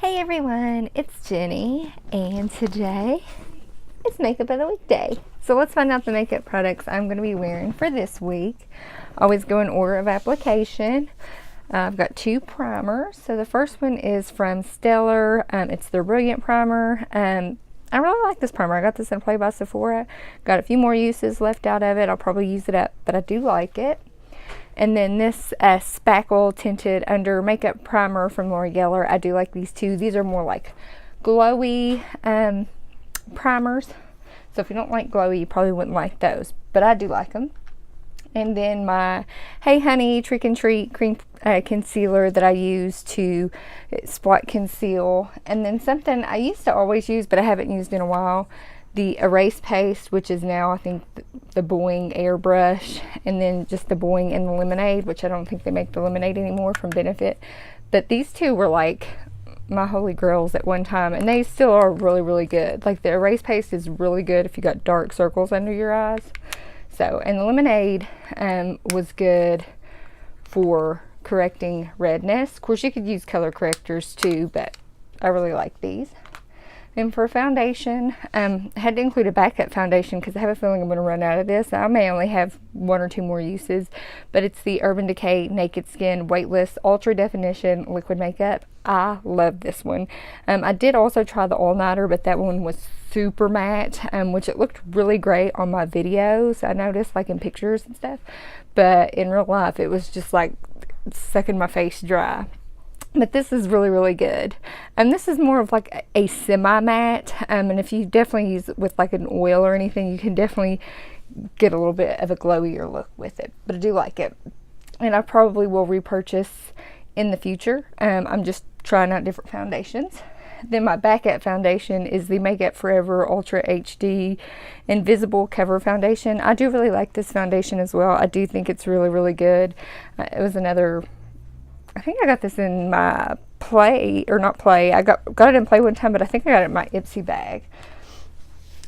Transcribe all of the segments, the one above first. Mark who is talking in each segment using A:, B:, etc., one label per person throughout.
A: Hey everyone, it's Jenny, and today is Makeup of the Week day. So let's find out the makeup products I'm going to be wearing for this week. Always go in order of application. I've got two primers. So the first one is from Stellar. It's their Brilliant Primer. I really like this primer. I got this in Play by Sephora. Got a few more uses left out of it. I'll probably use it up, but I do like it. And then this Spackle Tinted Under Makeup Primer from Gellar. I do like these two. These are more like glowy primers. So if you don't like glowy, you probably wouldn't like those. But I do like them. And then my Hey Honey Trick and Treat Cream Concealer that I use to spot conceal. And then something I used to always use, but I haven't used in a while. The Erase Paste, which is now, I think, the Boing Airbrush, and then just the Boing and the Lemonade, which I don't think they make the Lemonade anymore from Benefit. But these two were like my holy grails at one time, and they still are really, really good. Like the Erase Paste is really good if you got dark circles under your eyes. So, and the Lemonade was good for correcting redness. Of course, you could use color correctors too, but I really like these. And for foundation, I had to include a backup foundation because I have a feeling I'm going to run out of this. I may only have one or two more uses, but it's the Urban Decay Naked Skin Weightless Ultra Definition Liquid Makeup. I love this one. I did also try the All Nighter, but that one was super matte, which it looked really great on my videos. I noticed, like in pictures and stuff, but in real life, it was just like sucking my face dry. But this is really, really good. And this is more of like a semi-matte. And if you definitely use it with like an oil or anything, you can definitely get a little bit of a glowier look with it. But I do like it. And I probably will repurchase in the future. I'm just trying out different foundations. Then my backup foundation is the Makeup Forever Ultra HD Invisible Cover Foundation. I do really like this foundation as well. I do think it's really, really good. It was another... I think I got this in my Play, or not Play. I got it in Play one time, but I think I got it in my Ipsy bag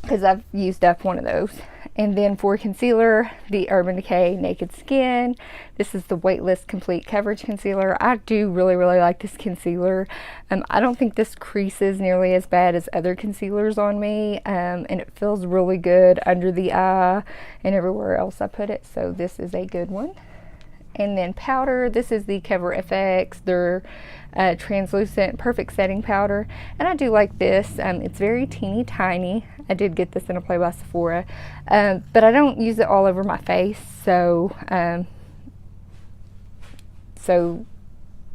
A: because I've used up one of those. And then for concealer, the Urban Decay Naked Skin. This is the Weightless Complete Coverage Concealer. I do really, really like this concealer. I don't think this creases nearly as bad as other concealers on me, and it feels really good under the eye and everywhere else I put it. So this is a good one. And then powder, this is the CoverFX, their translucent perfect setting powder. And I do like this. It's very teeny tiny. I did get this in a Play by Sephora. But I don't use it all over my face. So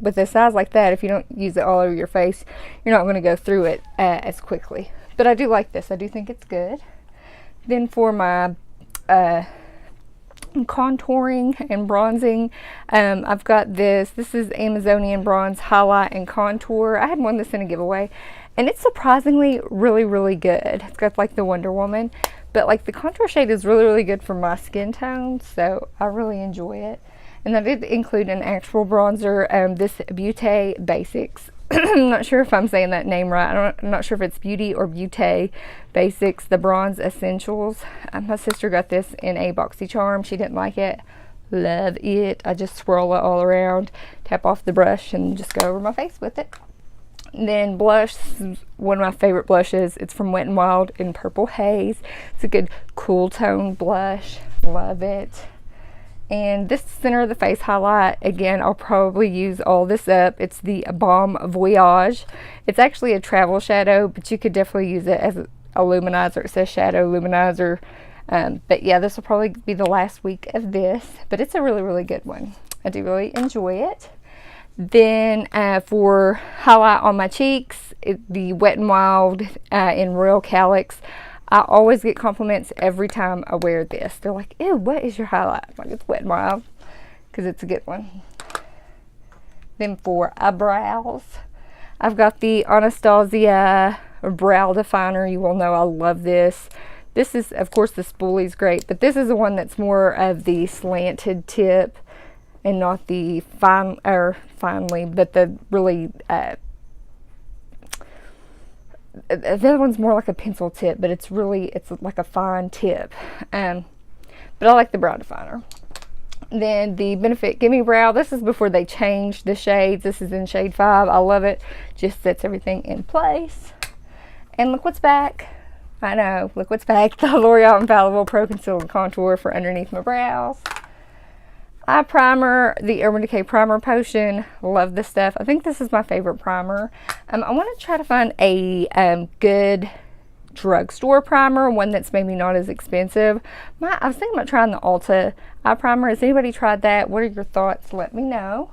A: with a size like that, if you don't use it all over your face, you're not going to go through it as quickly. But I do like this. I do think it's good. Then for my... contouring and bronzing, I've got this is Amazonian Bronze Highlight and Contour. I had won this in a giveaway, and it's surprisingly really, really good. It's got like the Wonder Woman, but like the contour shade is really, really good for my skin tone, so I really enjoy it. And I did include an actual bronzer, this Beaute Basics. I'm not sure if I'm saying that name right. I'm not sure if it's Beauty or Beaute Basics, the Bronze Essentials. My sister got this in a BoxyCharm. She didn't like it. Love it. I just swirl it all around, tap off the brush, and just go over my face with it. And then blush, this is one of my favorite blushes. It's from Wet n Wild in Purple Haze. It's a good cool tone blush. Love it. And this center of the face highlight, again, I'll probably use all this up. It's the Balm Voyage. It's actually a travel shadow, but you could definitely use it as a luminizer. It says shadow luminizer. But yeah, this will probably be the last week of this, but it's a really, really good one. I do really enjoy it. Then for highlight on my cheeks, the Wet n Wild in Royal Calyx. I always get compliments every time I wear this. They're like, ew, what is your highlight? I'm like, it's Wet n Wild, because it's a good one. Then for eyebrows, I've got the Anastasia Brow Definer. You all know I love this. This is, of course, the spoolie's great, but this is the one that's more of the slanted tip and not the finely, but the really... the other one's more like a pencil tip, but it's like a fine tip. But I like the brow definer. Then the Benefit Gimme Brow. This is before they changed the shades. This is in shade 5. I love it. Just sets everything in place. And look what's back. I know, look what's back. The L'Oreal Infallible Pro Conceal and Contour for underneath my brows. Eye primer, the Urban Decay Primer Potion. Love this stuff. I think this is my favorite primer. I want to try to find a good drugstore primer, one that's maybe not as expensive. I was thinking about trying the Ulta eye primer. Has anybody tried that? What are your thoughts? Let me know.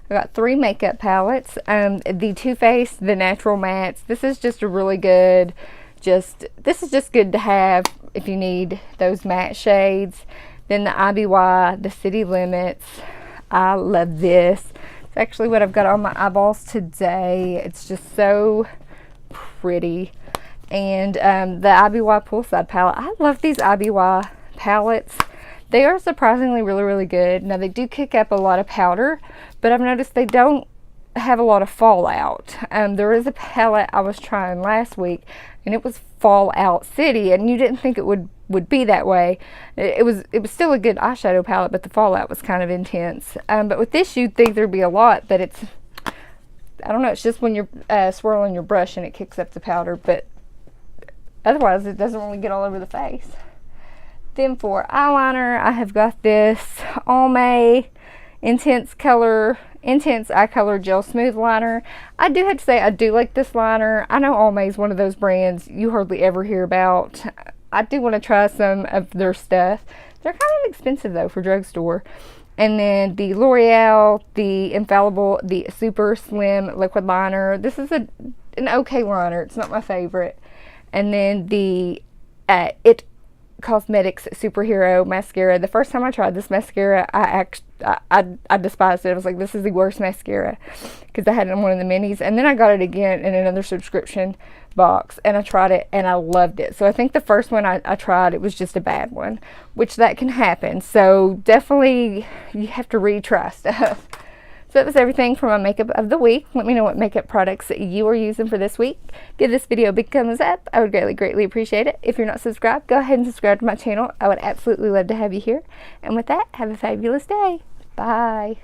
A: I got 3 makeup palettes. The Too Faced, the Natural Mattes. This is just a really good, this is just good to have if you need those matte shades. Then the IBY, the City Limits. I love this. It's actually what I've got on my eyeballs today. It's just so pretty. And the IBY Poolside Palette. I love these IBY palettes. They are surprisingly really good. Now they do kick up a lot of powder, but I've noticed they don't have a lot of fallout. There is a palette I was trying last week, and it was Fallout City, and you didn't think it would be that way. It was still a good eyeshadow palette, but the fallout was kind of intense. But with this, you'd think there'd be a lot, but it's, I don't know, it's just when you're swirling your brush and it kicks up the powder, but otherwise it doesn't really get all over the face. Then for eyeliner, I have got this Almay Intense I Color Gel Smooth Liner. I do have to say I do like this liner. I know Almay is one of those brands you hardly ever hear about. I do want to try some of their stuff. They're kind of expensive though for drugstore. And then the L'Oreal, the Infallible, the Super Slim Liquid Liner. This is an okay liner. It's not my favorite. And then the It Cosmetics Superhero Mascara. The first time I tried this mascara, I despised it. I was like, this is the worst mascara, because I had it in one of the minis. And then I got it again in another subscription box, and I tried it and I loved it. So I think the first one I tried, it was just a bad one, which that can happen. So definitely you have to retry stuff. So that was everything for my makeup of the week. Let me know what makeup products you are using for this week. Give this video a big thumbs up. I would greatly appreciate it. If you're not subscribed, go ahead and subscribe to my channel. I would absolutely love to have you here. And with that, have a fabulous day. Bye.